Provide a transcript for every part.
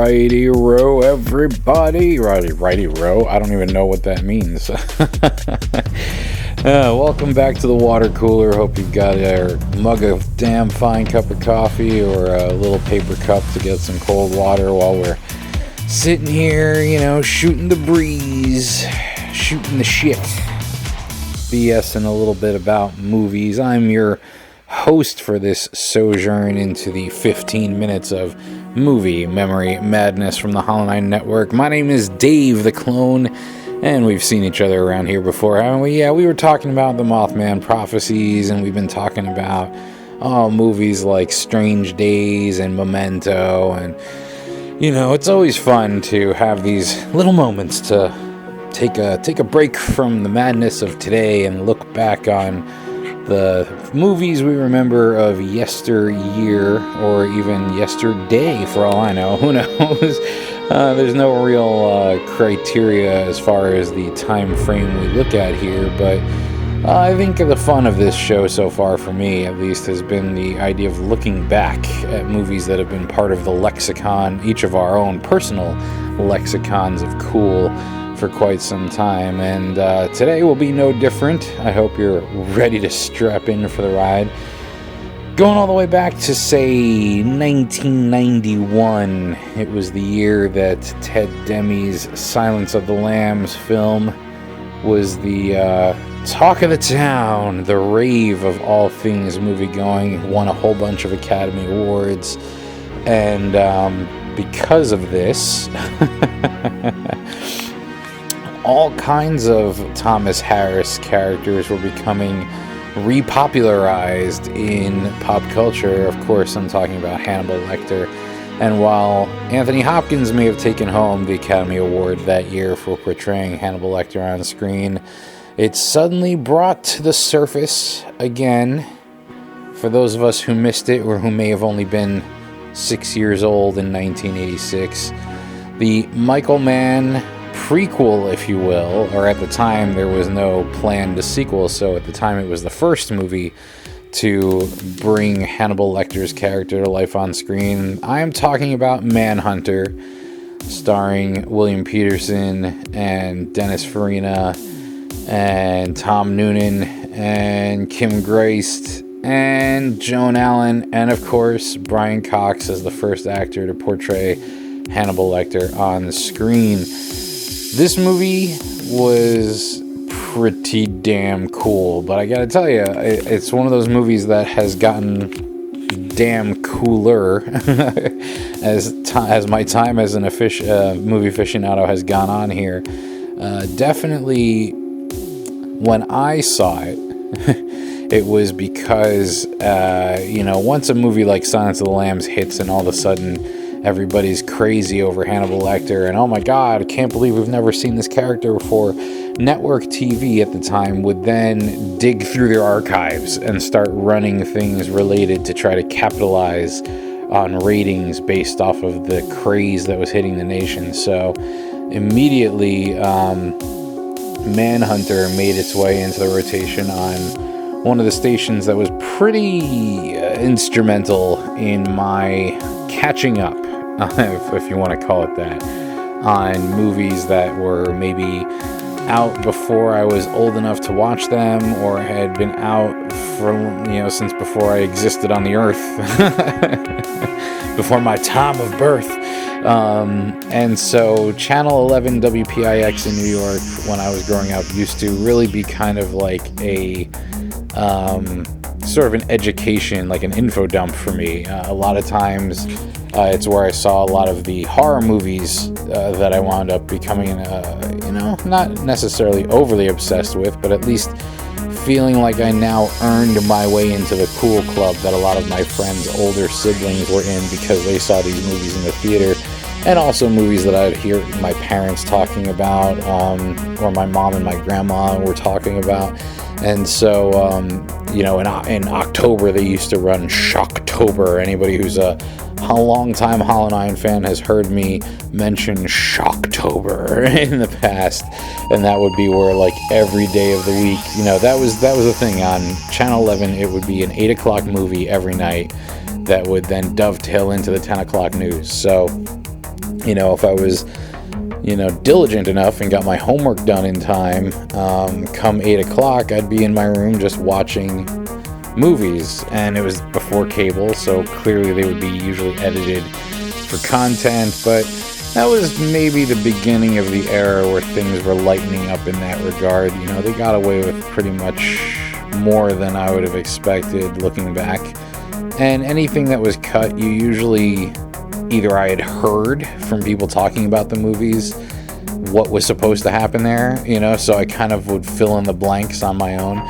Righty-ro, everybody. Righty-ro? I don't even know what that means. Welcome back to the water cooler. Hope you've got a mug of damn fine cup of coffee or a little paper cup to get some cold water while we're sitting here, shooting the breeze, shooting the shit, BSing a little bit about movies. I'm your host for this sojourn into the 15 minutes of movie memory madness from the Hollow9ine Network. My name is Dave the Klone, and we've seen each other around here before, haven't we? Yeah, we were talking about the Mothman prophecies, and we've been talking about movies like Strange Days and Memento, and it's always fun to have these little moments to take a break from the madness of today and look back on the movies we remember of yesteryear, or even yesterday, for all I know. Who knows? There's no real criteria as far as the time frame we look at here, but I think the fun of this show so far, for me at least, has been the idea of looking back at movies that have been part of the lexicon, each of our own personal lexicons of cool, for quite some time, and today will be no different. I hope you're ready to strap in for the ride. Going all the way back to, say, 1991, it was the year that Ted Demi's Silence of the Lambs film was the talk of the town, the rave of all things movie-going, won a whole bunch of Academy Awards, and because of this, all kinds of Thomas Harris characters were becoming repopularized in pop culture. Of course, I'm talking about Hannibal Lecktor. And while Anthony Hopkins may have taken home the Academy Award that year for portraying Hannibal Lecktor on screen, it suddenly brought to the surface again, for those of us who missed it or who may have only been 6 years old in 1986, the Michael Mann prequel, if you will, or at the time there was no planned sequel, so at the time it was the first movie to bring Hannibal Lecter's character to life on screen. I am talking about Manhunter, starring William Petersen and Dennis Farina and Tom Noonan and Kim Greist and Joan Allen, and of course Brian Cox as the first actor to portray Hannibal Lecktor on the screen. This movie was pretty damn cool, but I gotta tell you, it's one of those movies that has gotten damn cooler as my time as an movie aficionado has gone on here. Definitely, when I saw it, it was because, once a movie like Silence of the Lambs hits and all of a sudden everybody's crazy over Hannibal Lecktor, and oh my god, I can't believe we've never seen this character before. Network TV at the time would then dig through their archives and start running things related to try to capitalize on ratings based off of the craze that was hitting the nation. So immediately, Manhunter made its way into the rotation on one of the stations that was pretty instrumental in my catching up, if you want to call it that, on movies that were maybe out before I was old enough to watch them, or had been out for, since before I existed on the earth, before my time of birth. And so Channel 11 WPIX in New York, when I was growing up, used to really be kind of like a sort of an education, like an info dump for me. A lot of times it's where I saw a lot of the horror movies that I wound up becoming, not necessarily overly obsessed with, but at least feeling like I now earned my way into the cool club that a lot of my friends' older siblings were in because they saw these movies in the theater, and also movies that I'd hear my parents talking about, or my mom and my grandma were talking about. And so, in October they used to run Shocktober. Anybody who's a long-time Hollow9ine fan has heard me mention Shocktober in the past, and that would be where, like, every day of the week, that was the thing on Channel 11. It would be an 8 o'clock movie every night that would then dovetail into the 10 o'clock news. So, if I was diligent enough and got my homework done in time, come 8 o'clock, I'd be in my room just watching movies. And it was before cable, so clearly they would be usually edited for content, but that was maybe the beginning of the era where things were lightening up in that regard. They got away with pretty much more than I would have expected looking back. And anything that was cut, you usually either I had heard from people talking about the movies what was supposed to happen there, so I kind of would fill in the blanks on my own.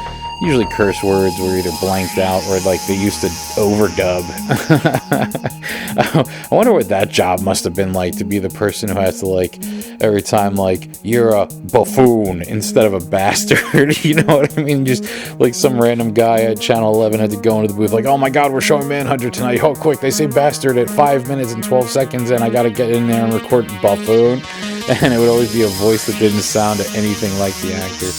Usually curse words were either blanked out or like they used to overdub. I wonder what that job must have been like, to be the person who has to, like, every time, like, you're a buffoon instead of a bastard. You know what I mean? Just like some random guy at Channel 11 had to go into the booth like, oh my god, we're showing Manhunter tonight. Oh, quick, they say bastard at 5 minutes and 12 seconds and I gotta get in there and record buffoon. And it would always be a voice that didn't sound anything like the actor.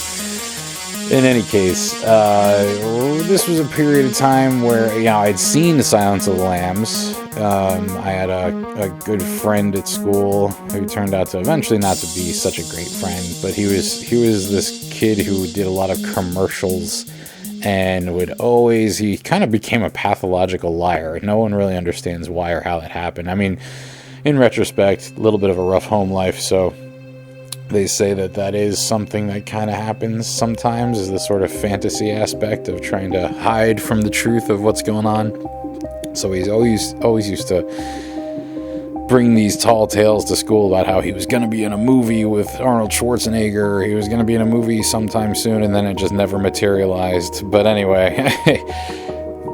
In any case, this was a period of time where, I'd seen Silence of the Lambs. I had a good friend at school who turned out to eventually not to be such a great friend, but he was this kid who did a lot of commercials and he kind of became a pathological liar. No one really understands why or how that happened. I mean, in retrospect, a little bit of a rough home life, so they say that is something that kind of happens sometimes, is the sort of fantasy aspect of trying to hide from the truth of what's going on. So he's always used to bring these tall tales to school about how he was going to be in a movie with Arnold Schwarzenegger, he was going to be in a movie sometime soon, and then it just never materialized. But anyway,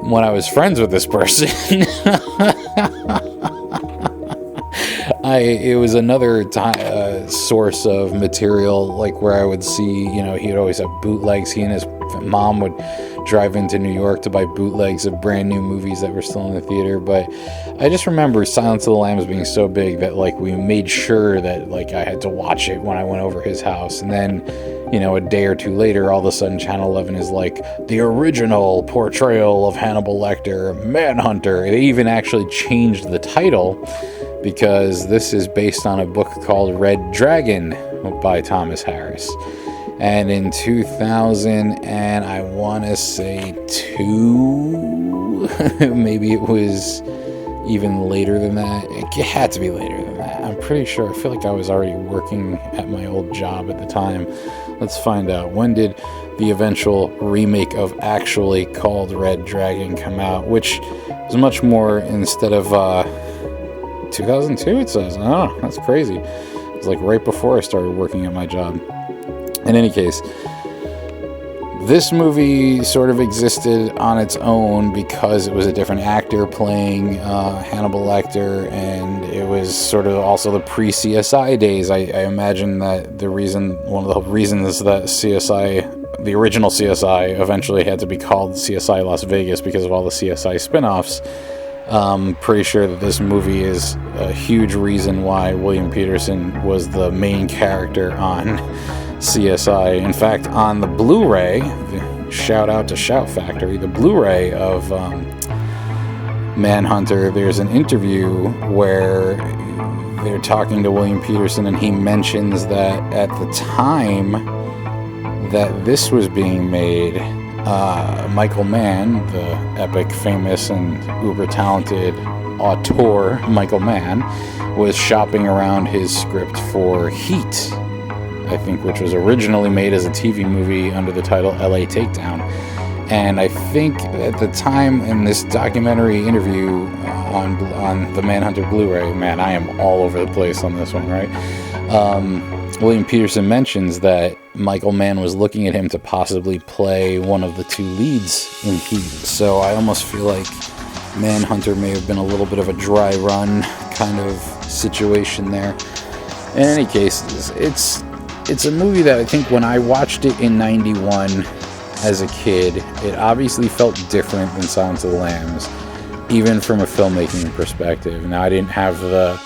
when I was friends with this person, it was another source of material, like where I would see, he'd always have bootlegs. He and his mom would drive into New York to buy bootlegs of brand new movies that were still in the theater. But I just remember Silence of the Lambs being so big that, like, we made sure that, like, I had to watch it when I went over his house. And then, a day or two later, all of a sudden Channel 11 is like, the original portrayal of Hannibal Lecktor, Manhunter. They even actually changed the title, because this is based on a book called Red Dragon by Thomas Harris. And in 2000, and I want to say 2, maybe it was even later than that. It had to be later than that. I'm pretty sure. I feel like I was already working at my old job at the time. Let's find out. When did the eventual remake of actually called Red Dragon come out? Which was much more, instead of 2002, it says. Oh, that's crazy. It was like right before I started working at my job. In any case, this movie sort of existed on its own because it was a different actor playing Hannibal Lecktor, and it was sort of also the pre-CSI days. I imagine that one of the reasons that CSI, the original CSI, eventually had to be called CSI Las Vegas because of all the CSI spin-offs. Pretty sure that this movie is a huge reason why William Petersen was the main character on CSI. In fact, on the Blu-ray, shout out to Shout Factory, the Blu-ray of Manhunter, there's an interview where they're talking to William Petersen, and he mentions that at the time that this was being made, Michael Mann, the epic, famous, and uber talented auteur, Michael Mann, was shopping around his script for Heat, I think, which was originally made as a TV movie under the title LA Takedown. And I think at the time in this documentary interview on the Manhunter Blu-ray, man, I am all over the place on this one, right? William Petersen mentions that Michael Mann was looking at him to possibly play one of the two leads in Heat. So I almost feel like Manhunter may have been a little bit of a dry run kind of situation there. In any case, it's a movie that I think when I watched it in 91 as a kid, it obviously felt different than Silence of the Lambs, even from a filmmaking perspective. Now, I didn't have the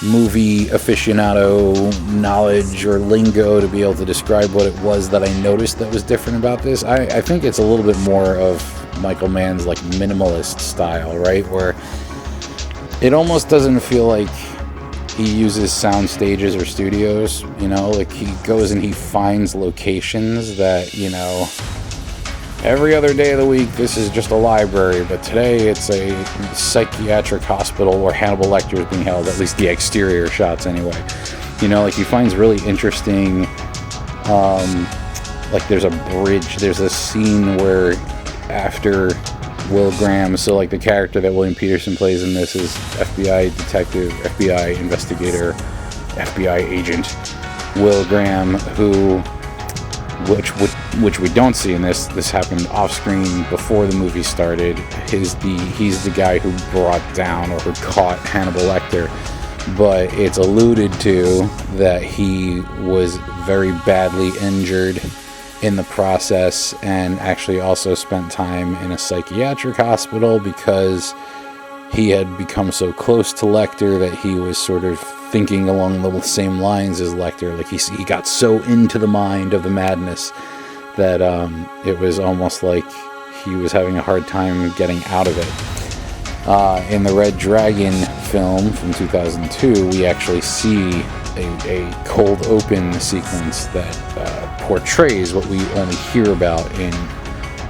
movie aficionado knowledge or lingo to be able to describe what it was that I noticed that was different about this. I think it's a little bit more of Michael Mann's like minimalist style, right? Where it almost doesn't feel like he uses sound stages or studios, you know, like he goes and he finds locations that, you know, every other day of the week this is just a library, but today it's a psychiatric hospital where Hannibal Lecktor is being held, at least the exterior shots anyway. You know, like he finds really interesting, like there's a bridge, there's a scene where after Will Graham, so like the character that William Petersen plays in this is FBI detective, FBI investigator, FBI agent Will Graham, which we don't see in this. This happened off screen before the movie started. He's the guy who brought down or who caught Hannibal Lecktor, but it's alluded to that he was very badly injured in the process and actually also spent time in a psychiatric hospital because he had become so close to Lecter that he was sort of thinking along the same lines as Lecter. Like he got so into the mind of the madness that it was almost like he was having a hard time getting out of it. In the Red Dragon film from 2002, we actually see a cold open sequence that portrays what we only hear about in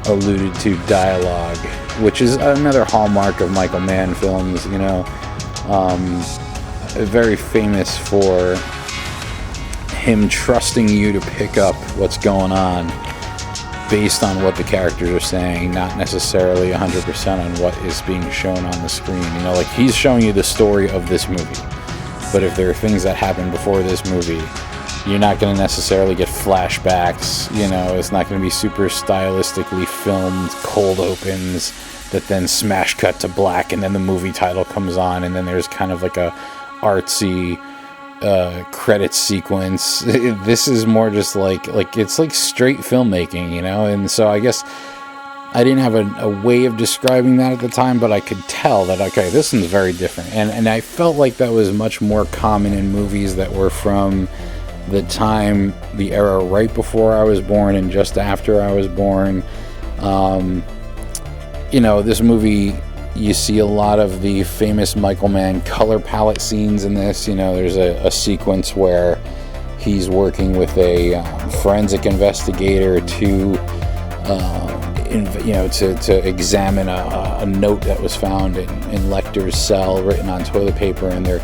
alluded to dialogue, which is another hallmark of Michael Mann films, you know. Very famous for him trusting you to pick up what's going on based on what the characters are saying, not necessarily 100% on what is being shown on the screen. You know, like he's showing you the story of this movie, but if there are things that happen before this movie, you're not going to necessarily get flashbacks. You know, it's not going to be super stylistically filmed cold opens that then smash cut to black and then the movie title comes on and then there's kind of like a artsy credit sequence. This is more just like it's like straight filmmaking, you know. And so I guess I didn't have a way of describing that at the time, but I could tell that, okay, this one's very different. And I felt like that was much more common in movies that were from the time, the era right before I was born and just after I was born. You know, this movie, you see a lot of the famous Michael Mann color palette scenes in this. You know, there's a sequence where he's working with a forensic investigator to examine a note that was found in Lecter's cell written on toilet paper, and they're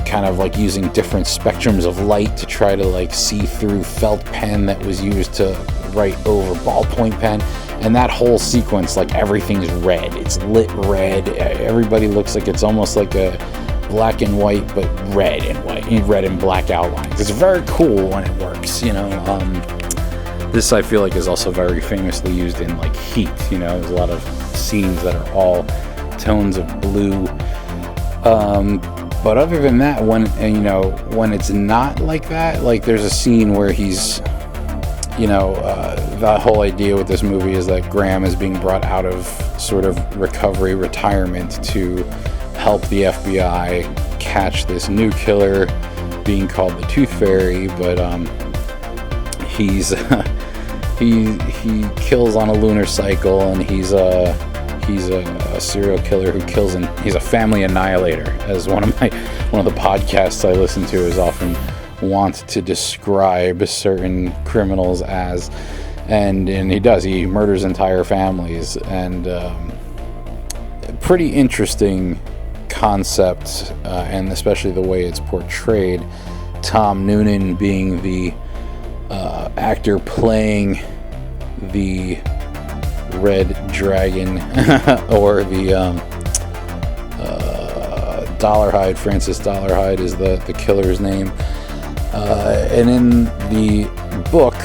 kind of like using different spectrums of light to try to like see through felt pen that was used to write over ballpoint pen. And that whole sequence, like everything's red, it's lit red, everybody looks like it's almost like a black and white, but red and white, red and black outlines. It's very cool when it works, you know. This I feel like is also very famously used in like Heat. You know, there's a lot of scenes that are all tones of blue. But other than that, when it's not like that, like there's a scene where he's, the whole idea with this movie is that Graham is being brought out of sort of retirement to help the FBI catch this new killer being called the Tooth Fairy, but he kills on a lunar cycle, and he's a serial killer who kills, and he's a family annihilator, as one of the podcasts I listen to is often want to describe certain criminals as, and he murders entire families, and pretty interesting concept, and especially the way it's portrayed. Tom Noonan being the actor playing the Red Dragon, or the Dollarhide. Francis Dollarhide is the killer's name. And in the book,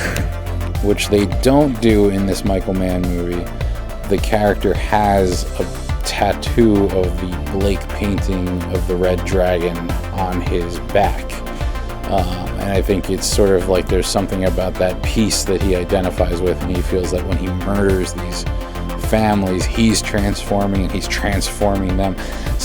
which they don't do in this Michael Mann movie, the character has a tattoo of the Blake painting of the Red Dragon on his back. And I think it's sort of like there's something about that piece that he identifies with, and he feels that when he murders these families, he's transforming, and he's transforming them.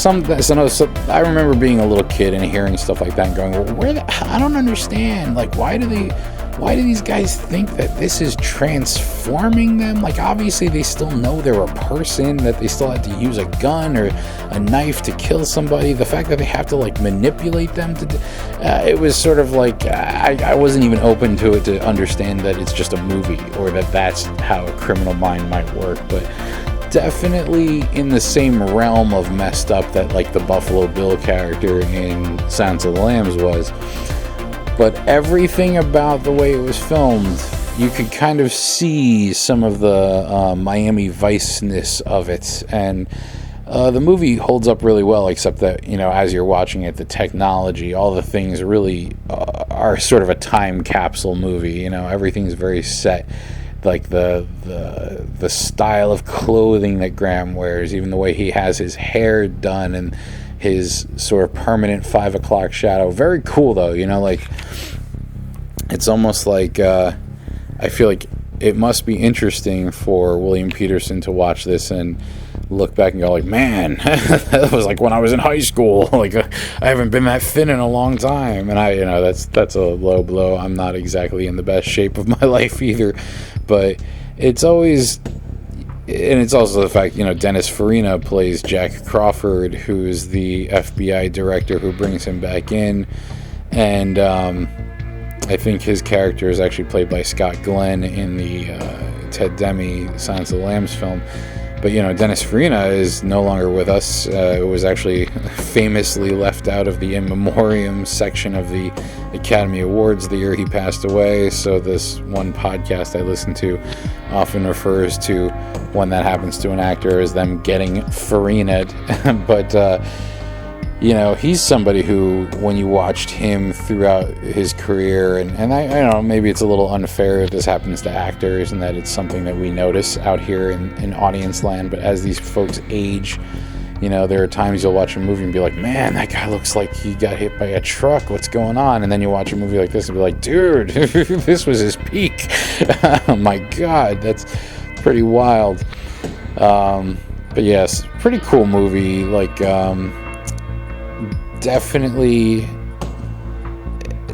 I remember being a little kid and hearing stuff like that and going, well, I don't understand. Like, why do these guys think that this is transforming them? Like, obviously they still know they're a person, that they still have to use a gun or a knife to kill somebody. The fact that they have to, like, manipulate them it was sort of like, I wasn't even open to it to understand that it's just a movie, or that that's how a criminal mind might work. But definitely in the same realm of messed up that, like, the Buffalo Bill character in Silence of the Lambs was. But everything about the way it was filmed, you could kind of see some of the Miami Vice-ness of it. And the movie holds up really well, except that, as you're watching it, the technology, all the things really are sort of a time capsule movie. Everything's very set. Like the style of clothing that Graham wears, even the way he has his hair done, and his sort of permanent 5 o'clock shadow. Very cool, though. Like, it's almost like I feel like it must be interesting for William Petersen to watch this and look back and go, like, man, that was like when I was in high school. Like, I haven't been that thin in a long time. And that's a low blow. I'm not exactly in the best shape of my life either. But it's always... And it's also the fact, Dennis Farina plays Jack Crawford, who's the FBI director who brings him back in. And I think his character is actually played by Scott Glenn in the Ted Demme Silence of the Lambs film. But, Dennis Farina is no longer with us. It was actually famously left out of the in memoriam section of the Academy Awards the year he passed away. So this one podcast I listen to often refers to when that happens to an actor as them getting Farina'd. But, he's somebody who, when you watched him throughout his career, and I don't know, maybe it's a little unfair that this happens to actors and that it's something that we notice out here in audience land, but as these folks age, there are times you'll watch a movie and be like, man, that guy looks like he got hit by a truck, what's going on? And then you watch a movie like this and be like, dude, this was his peak. Oh my God, that's pretty wild. But yes, pretty cool movie. Like, definitely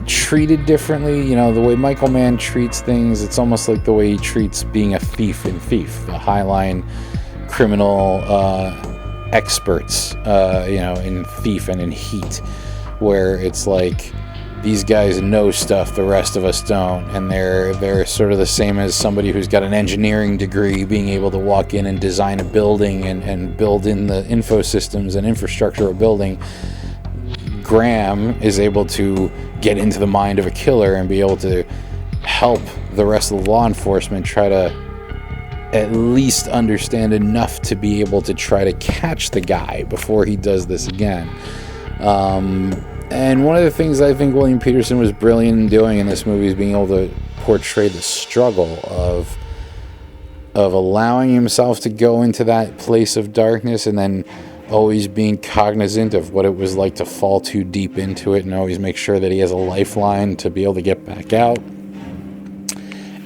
treated differently. The way Michael Mann treats things, it's almost like the way he treats being a thief in Thief, the highline criminal experts, in Thief and in Heat, where it's like these guys know stuff the rest of us don't, and they're sort of the same as somebody who's got an engineering degree being able to walk in and design a building and build in the info systems and infrastructure of a building. Graham is able to get into the mind of a killer and be able to help the rest of the law enforcement try to at least understand enough to be able to try to catch the guy before he does this again. And one of the things I think William Petersen was brilliant in doing in this movie is being able to portray the struggle of allowing himself to go into that place of darkness, and then always being cognizant of what it was like to fall too deep into it, and always make sure that he has a lifeline to be able to get back out.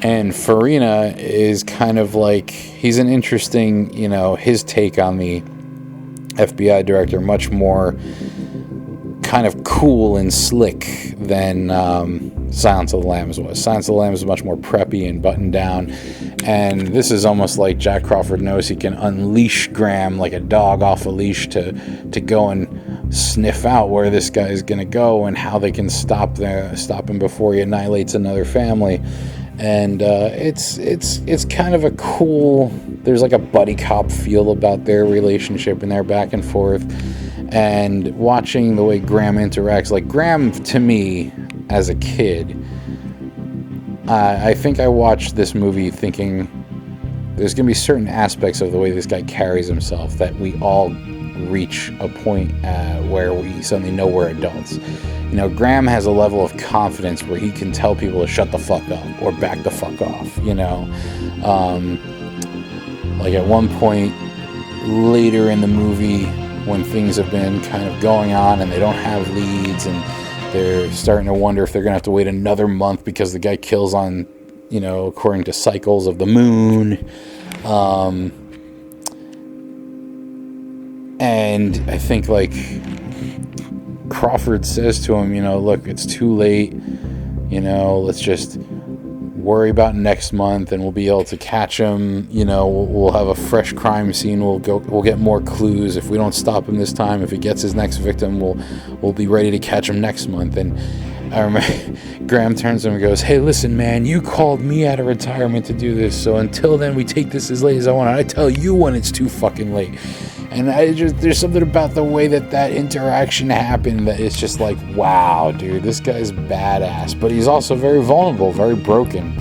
And Farina is kind of like, he's an interesting, his take on the FBI director, much more kind of cool and slick than Silence of the Lambs was. Silence of the Lambs is much more preppy and buttoned down, and this is almost like Jack Crawford knows he can unleash Graham like a dog off a leash to go and sniff out where this guy is going to go and how they can stop him before he annihilates another family. And it's kind of a cool, there's like a buddy cop feel about their relationship and their back and forth. And watching the way Graham interacts, like Graham, to me, as a kid, I think I watched this movie thinking there's going to be certain aspects of the way this guy carries himself that we all reach a point where we suddenly know we're adults. You know, Graham has a level of confidence where he can tell people to shut the fuck up or back the fuck off, you know. Like at one point later in the movie, when things have been kind of going on and they don't have leads and they're starting to wonder if they're going to have to wait another month because the guy kills on, you know, according to cycles of the moon. And I think, like, Crawford says to him, you know, look, it's too late. You know, let's just worry about next month and we'll be able to catch him. You know, we'll have a fresh crime scene. We'll get more clues. If we don't stop him this time, if he gets his next victim, we'll be ready to catch him next month. And I remember Graham turns to him and goes, hey, listen, man, you called me out of retirement to do this. So until then, we take this as late as I want. I tell you when it's too fucking late. And there's something about the way that interaction happened that it's just like, wow, dude, this guy's badass. But he's also very vulnerable, very broken.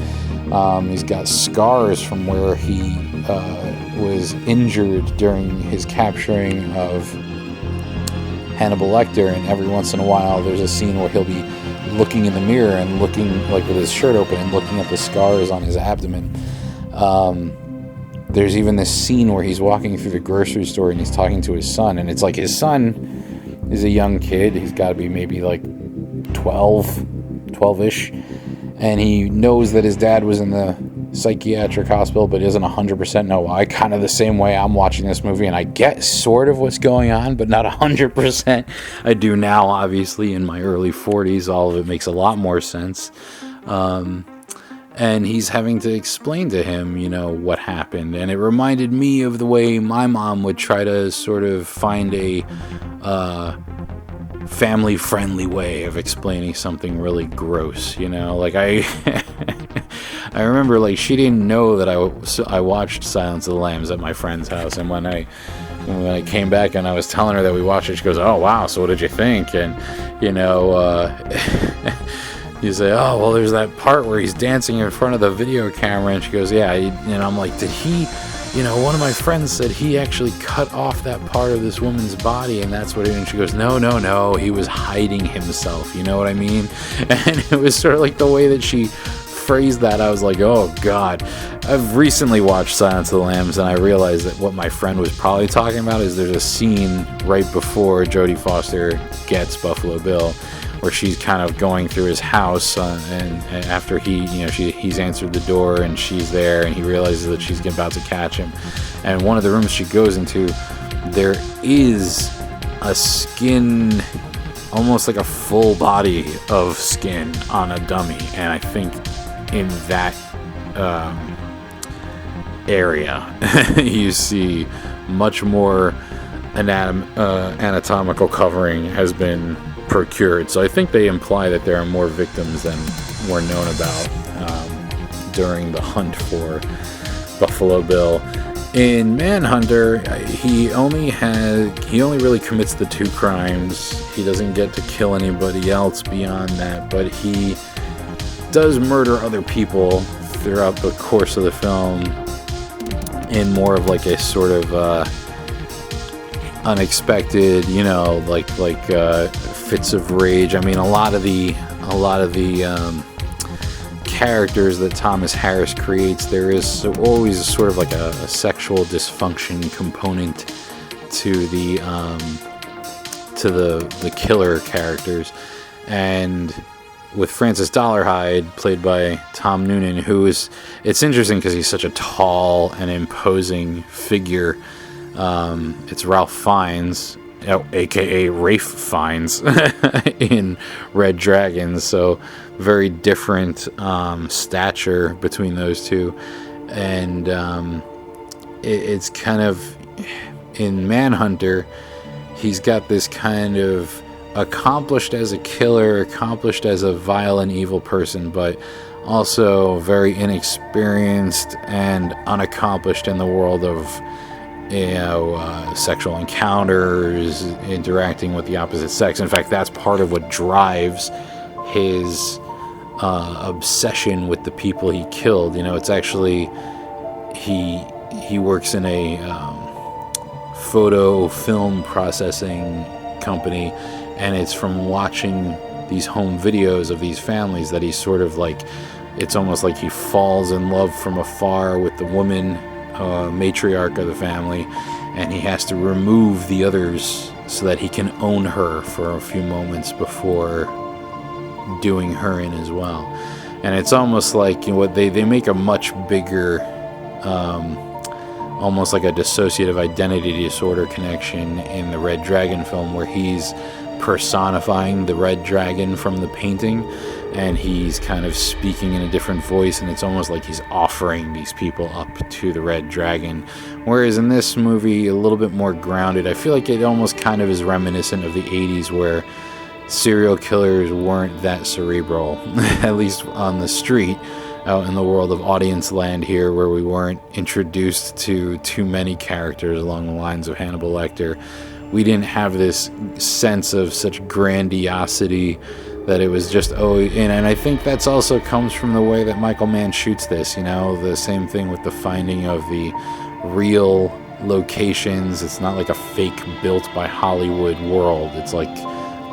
He's got scars from where he was injured during his capturing of Hannibal Lecktor. And every once in a while, there's a scene where he'll be looking in the mirror and looking, like, with his shirt open and looking at the scars on his abdomen. There's even this scene where he's walking through the grocery store and he's talking to his son, and it's like his son is a young kid. He's got to be maybe like 12-ish, and he knows that his dad was in the psychiatric hospital, but doesn't 100% know why. Kind of the same way I'm watching this movie, and I get sort of what's going on, but not 100%. I do now, obviously, in my early 40s. All of it makes a lot more sense. And he's having to explain to him, you know, what happened. And it reminded me of the way my mom would try to sort of find a family-friendly way of explaining something really gross, you know? Like, I remember, like, she didn't know that I watched Silence of the Lambs at my friend's house. And when I came back and I was telling her that we watched it, she goes, oh, wow, so what did you think? And, you know, you say, oh, well, there's that part where he's dancing in front of the video camera. And she goes, yeah. And I'm like, did he, you know, one of my friends said he actually cut off that part of this woman's body. And that's what and she goes, no. He was hiding himself. You know what I mean? And it was sort of like the way that she phrased that. I was like, oh, God. I've recently watched Silence of the Lambs, and I realized that what my friend was probably talking about is there's a scene right before Jodie Foster gets Buffalo Bill, where she's kind of going through his house, and after he's answered the door and she's there, and he realizes that she's about to catch him. And one of the rooms she goes into, there is a skin, almost like a full body of skin on a dummy. And I think in that area, you see much more anatomical covering has been procured. So I think they imply that there are more victims than were known about during the hunt for Buffalo Bill. In Manhunter, he only really commits the 2 crimes. He doesn't get to kill anybody else beyond that, but he does murder other people throughout the course of the film in more of like a sort of unexpected, you know, like fits of rage. I mean, a lot of the characters that Thomas Harris creates, there is always sort of like a sexual dysfunction component to the killer characters. And with Francis Dollarhide, played by Tom Noonan, it's interesting because he's such a tall and imposing figure. It's Ralph Fiennes, aka Rafe Fiennes, in Red Dragons. So very different stature between those two. And it's kind of, in Manhunter, he's got this kind of accomplished as a killer, accomplished as a violent, evil person, but also very inexperienced and unaccomplished in the world of sexual encounters, interacting with the opposite sex. In fact, that's part of what drives his obsession with the people he killed. It's actually he works in a photo film processing company, and it's from watching these home videos of these families that he's sort of like, it's almost like he falls in love from afar with the woman, matriarch of the family, and he has to remove the others so that he can own her for a few moments before doing her in as well. And it's almost like, what they make a much bigger, almost like a dissociative identity disorder connection in the Red Dragon film, where he's personifying the Red Dragon from the painting, and he's kind of speaking in a different voice, and it's almost like he's offering these people up to the Red Dragon. Whereas in this movie, a little bit more grounded. I feel like it almost kind of is reminiscent of the 80s, where serial killers weren't that cerebral, at least on the street, out in the world of audience land here, where we weren't introduced to too many characters along the lines of Hannibal Lecter. We didn't have this sense of such grandiosity that it was just, and I think that's also comes from the way that Michael Mann shoots this, the same thing with the finding of the real locations. It's not like a fake built by Hollywood world. It's like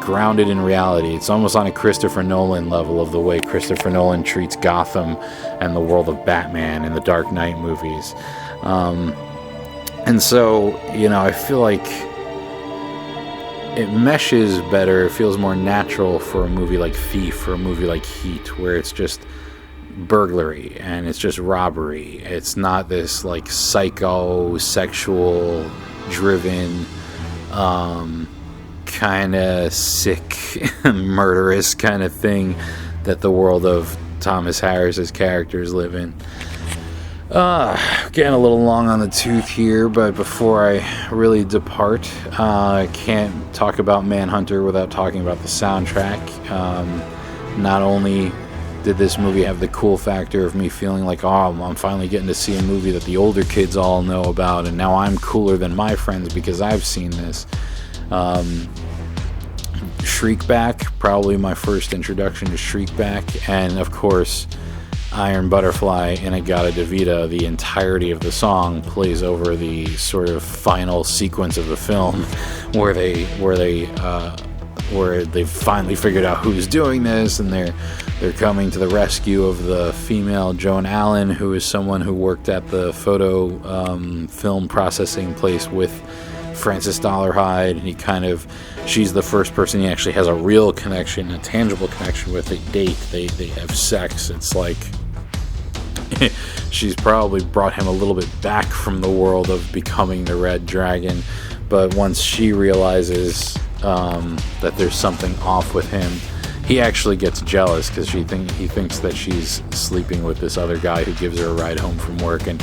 grounded in reality. It's almost on a Christopher Nolan level of the way Christopher Nolan treats Gotham and the world of Batman and the Dark Knight movies. And so, I feel like it meshes better. It feels more natural for a movie like Thief or a movie like Heat, where it's just burglary and it's just robbery. It's not this like psycho-sexual driven, kind of sick, murderous kind of thing that the world of Thomas Harris's characters live in. Getting a little long on the tooth here, but before I really depart, I can't talk about Manhunter without talking about the soundtrack. Not only did this movie have the cool factor of me feeling like, I'm finally getting to see a movie that the older kids all know about, and now I'm cooler than my friends because I've seen this. Shriekback, probably my first introduction to Shriekback, and of course Iron Butterfly in In-A-Gadda-Da-Vida. The entirety of the song plays over the sort of final sequence of the film where they finally figured out who's doing this, and they're coming to the rescue of the female Joan Allen, who is someone who worked at the photo film processing place with Francis Dollarhide, and she's the first person he actually has a real connection, a tangible connection with. They date, they have sex. It's like she's probably brought him a little bit back from the world of becoming the Red Dragon, but once she realizes that there's something off with him, he actually gets jealous because he thinks that she's sleeping with this other guy who gives her a ride home from work. And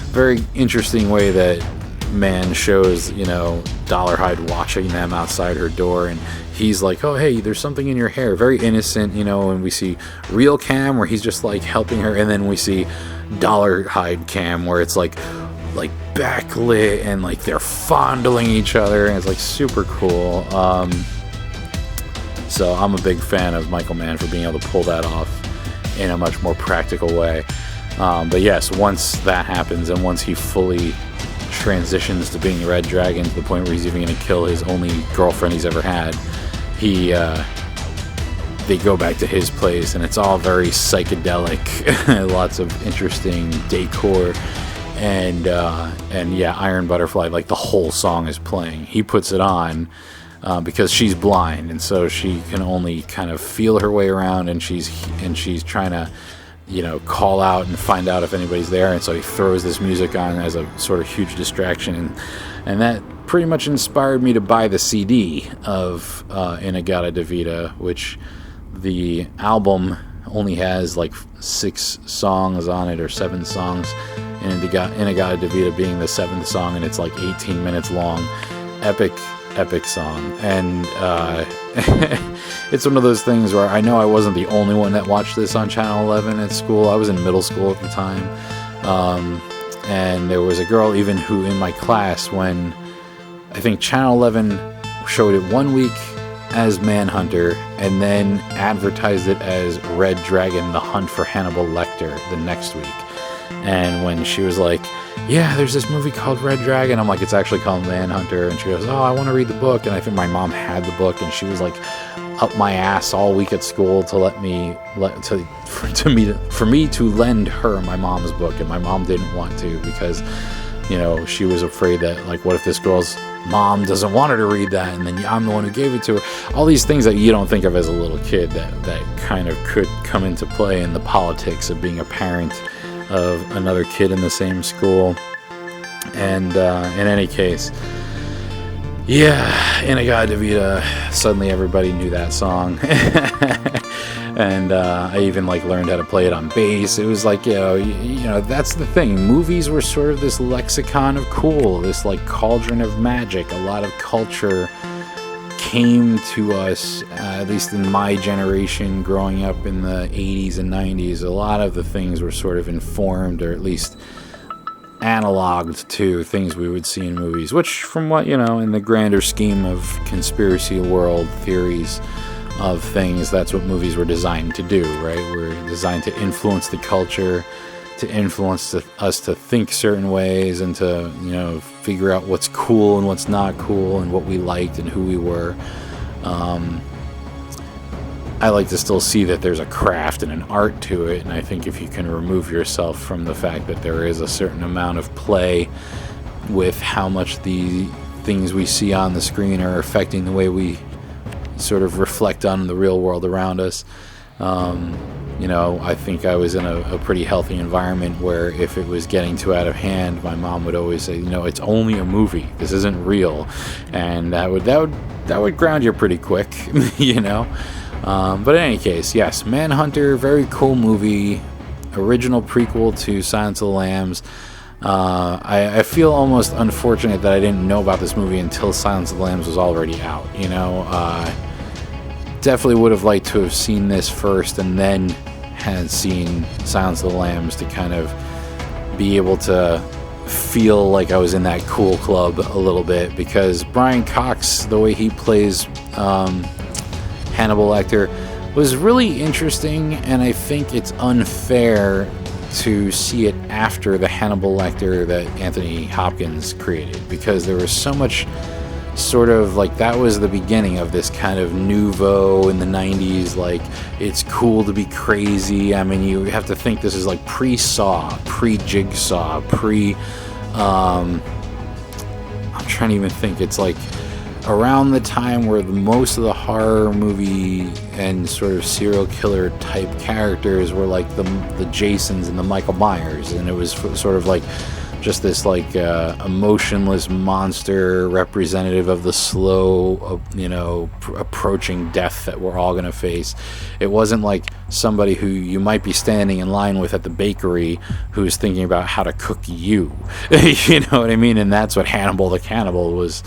very interesting way that Mann shows, Dollarhide watching them outside her door, and he's like, oh hey, there's something in your hair, very innocent, and we see real cam where he's just like helping her, and then we see Dollarhide cam where it's like backlit and like they're fondling each other, and it's like super cool. So I'm a big fan of Michael Mann for being able to pull that off in a much more practical way. But yes, once that happens and once he fully transitions to being the Red Dragon to the point where he's even going to kill his only girlfriend he's ever had, they go back to his place, and it's all very psychedelic, lots of interesting decor, and yeah, Iron Butterfly, like the whole song is playing. He puts it on because she's blind, and so she can only kind of feel her way around, and she's trying to call out and find out if anybody's there, and so he throws this music on as a sort of huge distraction, and that pretty much inspired me to buy the CD of In-A-Gadda-Da-Vida, which the album only has like 6 songs on it, or 7 songs, and In-A-Gadda-Da-Vida being the 7th song, and it's like 18 minutes long. Epic song. And it's one of those things where I know I wasn't the only one that watched this on Channel 11 at school. I was in middle school at the time. And there was a girl even who in my class, when I think Channel 11 showed it one week as Manhunter and then advertised it as Red Dragon, The Hunt for Hannibal Lecktor the next week. And when she was like, yeah, there's this movie called Red Dragon, I'm like, it's actually called Manhunter. And she goes, oh, I want to read the book. And I think my mom had the book, and she was like up my ass all week at school to for me to lend her my mom's book. And my mom didn't want to, because, you know, she was afraid that, like, what if this girl's mom doesn't want her to read that, and then I'm the one who gave it to her. All these things that you don't think of as a little kid that kind of could come into play in the politics of being a parent of another kid in the same school. And in any case, yeah, In-A-Gadda Da-Vida, suddenly everybody knew that song. And I even like learned how to play it on bass. It was like, you know, that's the thing. Movies were sort of this lexicon of cool, this like cauldron of magic. A lot of culture came to us, at least in my generation, growing up in the 80s and 90s. A lot of the things were sort of informed, or at least analogued to things we would see in movies, which, from what, you know, in the grander scheme of conspiracy world theories of things, that's what movies were designed to do, right? We're designed to influence the culture, to influence us to think certain ways, and to, you know, figure out what's cool and what's not cool, and what we liked and who we were. I like to still see that there's a craft and an art to it, and I think if you can remove yourself from the fact that there is a certain amount of play with how much the things we see on the screen are affecting the way we sort of reflect on the real world around us. You know, I think I was in a pretty healthy environment where if it was getting too out of hand, my mom would always say, you know, it's only a movie. This isn't real. And that would ground you pretty quick, you know. But in any case, yes, Manhunter, very cool movie, original prequel to Silence of the Lambs. I feel almost unfortunate that I didn't know about this movie until Silence of the Lambs was already out, you know. Definitely would have liked to have seen this first and then had seen Silence of the Lambs to kind of be able to feel like I was in that cool club a little bit, because Brian Cox, the way he plays Hannibal Lecktor, was really interesting, and I think it's unfair to see it after the Hannibal Lecter that Anthony Hopkins created, because there was so much sort of like, that was the beginning of this kind of nouveau in the 90s, like, it's cool to be crazy. I mean, you have to think this is like pre-Saw, pre-Jigsaw, I'm trying to even think, it's like around the time where most of the horror movie and sort of serial killer type characters were like the Jasons and the Michael Myers, and it was sort of like just this like emotionless monster representative of the slow, you know, approaching death that we're all going to face. It wasn't like somebody who you might be standing in line with at the bakery who's thinking about how to cook you. You know what I mean? And that's what Hannibal the Cannibal was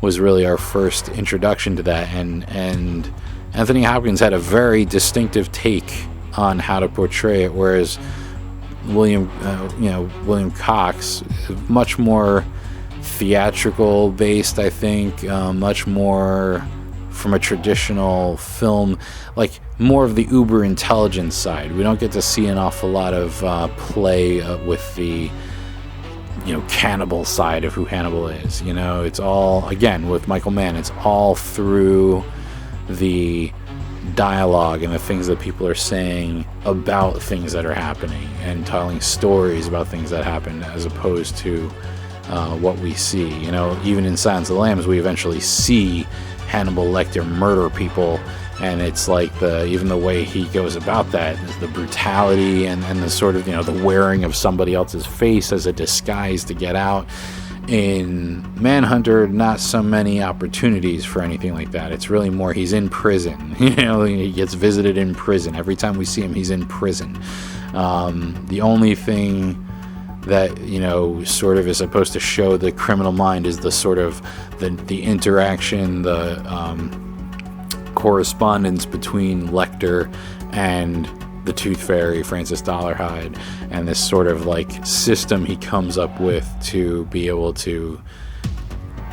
really our first introduction to that. And Anthony Hopkins had a very distinctive take on how to portray it, whereas William Cox, much more theatrical based, I think, much more from a traditional film, like more of the uber intelligence side. We don't get to see an awful lot of play with the, you know, cannibal side of who Hannibal is. You know, it's all, again, with Michael Mann, it's all through the dialogue and the things that people are saying about things that are happening, and telling stories about things that happen, as opposed to what we see. You know, even in Silence of the Lambs, we eventually see Hannibal Lecter murder people, and it's like even the way he goes about that, the brutality and the sort of, you know, the wearing of somebody else's face as a disguise to get out. In Manhunter, not so many opportunities for anything like that. It's really more, he's in prison. You know, he gets visited in prison. Every time we see him, he's in prison. The only thing that, you know, sort of is supposed to show the criminal mind is the sort of the interaction, the correspondence between Lecter and the Tooth Fairy, Francis Dollarhide, and this sort of like system he comes up with to be able to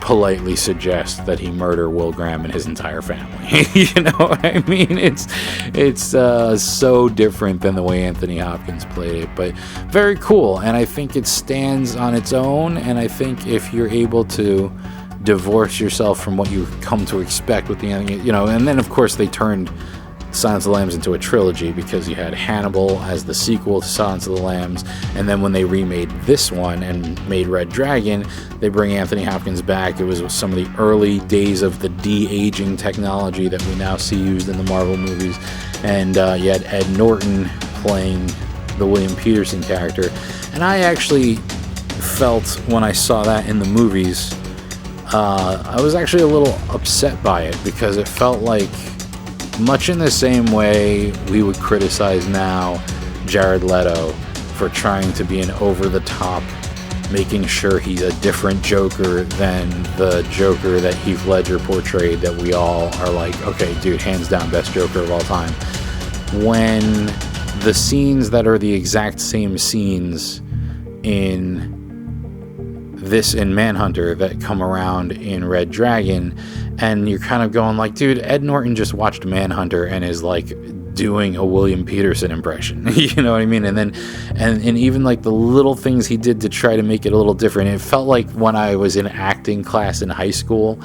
politely suggest that he murder Will Graham and his entire family. You know what I mean? It's so different than the way Anthony Hopkins played it, but very cool. And I think it stands on its own. And I think if you're able to divorce yourself from what you come to expect with the, you know, and then of course they turned Silence of the Lambs into a trilogy, because you had Hannibal as the sequel to Silence of the Lambs, and then when they remade this one and made Red Dragon, they bring Anthony Hopkins back. It was some of the early days of the de-aging technology that we now see used in the Marvel movies, and you had Ed Norton playing the William Petersen character. And I actually felt, when I saw that in the movies, I was actually a little upset by it, because it felt like, much in the same way we would criticize now Jared Leto for trying to be an over-the-top, making sure he's a different Joker than the Joker that Heath Ledger portrayed, that we all are like, okay, dude, hands down, best Joker of all time. When the scenes that are the exact same scenes in this in Manhunter that come around in Red Dragon, and you're kind of going like, dude, Ed Norton just watched Manhunter and is like doing a William Petersen impression. You know what I mean? And then and even like the little things he did to try to make it a little different, it felt like when I was in acting class in high school,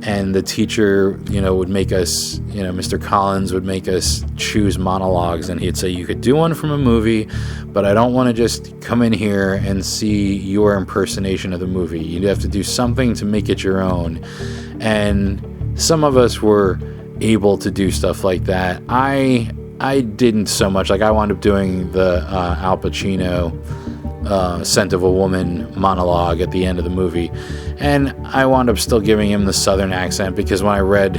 and the teacher, you know, would make us, you know, Mr. Collins would make us choose monologues, and he'd say, you could do one from a movie, but I don't want to just come in here and see your impersonation of the movie. You'd have to do something to make it your own. And some of us were able to do stuff like that. I didn't so much. Like, I wound up doing the Al Pacino Scent of a Woman monologue at the end of the movie, and I wound up still giving him the southern accent, because when I read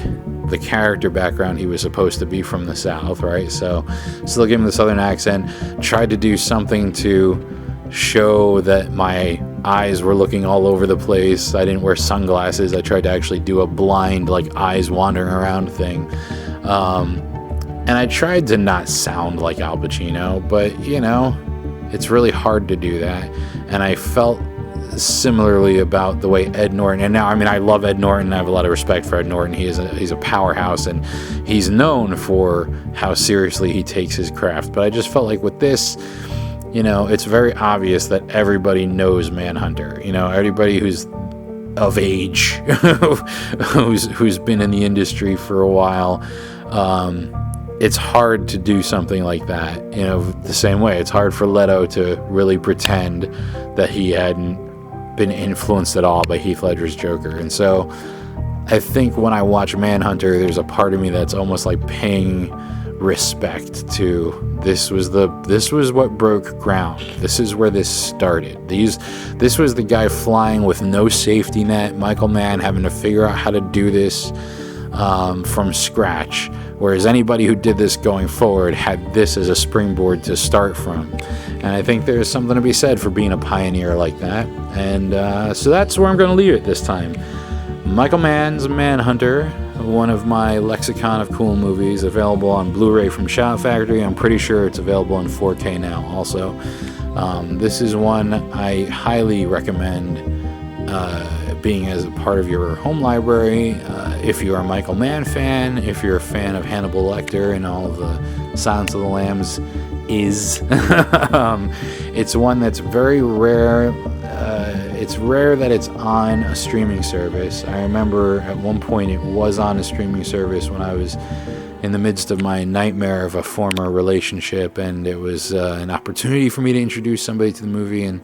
the character background, he was supposed to be from the South, right? So still giving him the southern accent, tried to do something to show that my eyes were looking all over the place. I didn't wear sunglasses. I tried to actually do a blind, like, eyes wandering around thing. And I tried to not sound like Al Pacino, but, you know, it's really hard to do that. And I felt similarly about the way Ed Norton, and now, I mean, I love Ed Norton. I have a lot of respect for Ed Norton. He's a powerhouse, and he's known for how seriously he takes his craft. But I just felt like with this, you know, it's very obvious that everybody knows Manhunter. You know, everybody who's of age, who's been in the industry for a while. It's hard to do something like that, you know, the same way. It's hard for Leto to really pretend that he hadn't been influenced at all by Heath Ledger's Joker. And so I think when I watch Manhunter, there's a part of me that's almost like paying respect to this was what broke ground. This is where this started. This was the guy flying with no safety net, Michael Mann having to figure out how to do this from scratch, whereas anybody who did this going forward had this as a springboard to start from. And I think there's something to be said for being a pioneer like that. And so that's where I'm going to leave it this time. Michael Mann's Manhunter, one of my lexicon of cool movies, available on Blu-ray from Shout Factory. I'm pretty sure it's available in 4K now also. This is one I highly recommend being as a part of your home library. If you're a Michael Mann fan, if you're a fan of Hannibal Lecter and all the Silence of the Lambs it's one that's very rare. It's rare that it's on a streaming service. I remember at one point it was on a streaming service when I was in the midst of my nightmare of a former relationship, and it was an opportunity for me to introduce somebody to the movie. And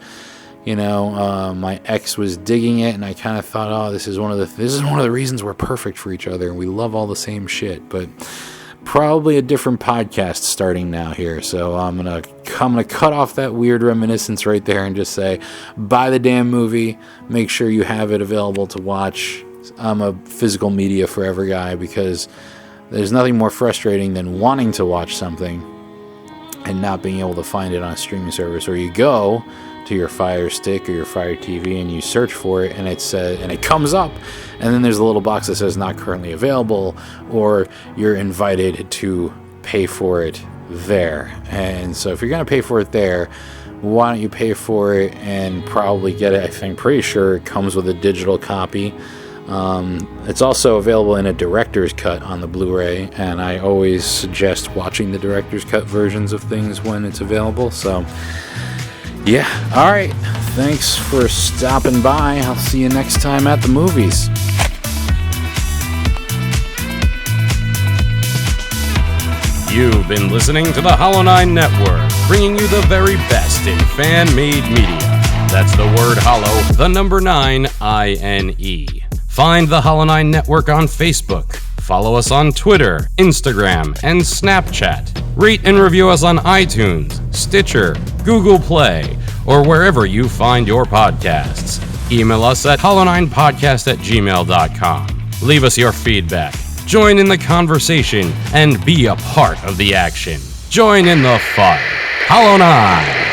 you know, my ex was digging it, and I kind of thought, oh, this is one of the reasons we're perfect for each other, and we love all the same shit. But probably a different podcast starting now here, so I'm gonna cut off that weird reminiscence right there and just say, buy the damn movie. Make sure you have it available to watch. I'm a physical media forever guy, because there's nothing more frustrating than wanting to watch something and not being able to find it on a streaming service, or you go to your Fire Stick or your Fire TV and you search for it, and it comes up, and then there's a little box that says not currently available, or you're invited to pay for it there. And so if you're going to pay for it there, why don't you pay for it and probably get it? I'm pretty sure it comes with a digital copy. It's also available in a director's cut on the Blu-ray, and I always suggest watching the director's cut versions of things when it's available. So yeah, all right, thanks for stopping by. I'll see you next time at the movies. You've been listening to the Hollow9ine Network, bringing you the very best in fan-made media. That's the word hollow, the number 9, I-N-E. Find the Hollow9ine Network on Facebook. Follow us on Twitter, Instagram, and Snapchat. Rate and review us on iTunes, Stitcher, Google Play, or wherever you find your podcasts. Email us at hollow9podcast@gmail.com. Leave us your feedback. Join in the conversation and be a part of the action. Join in the fun. Hollow9ine.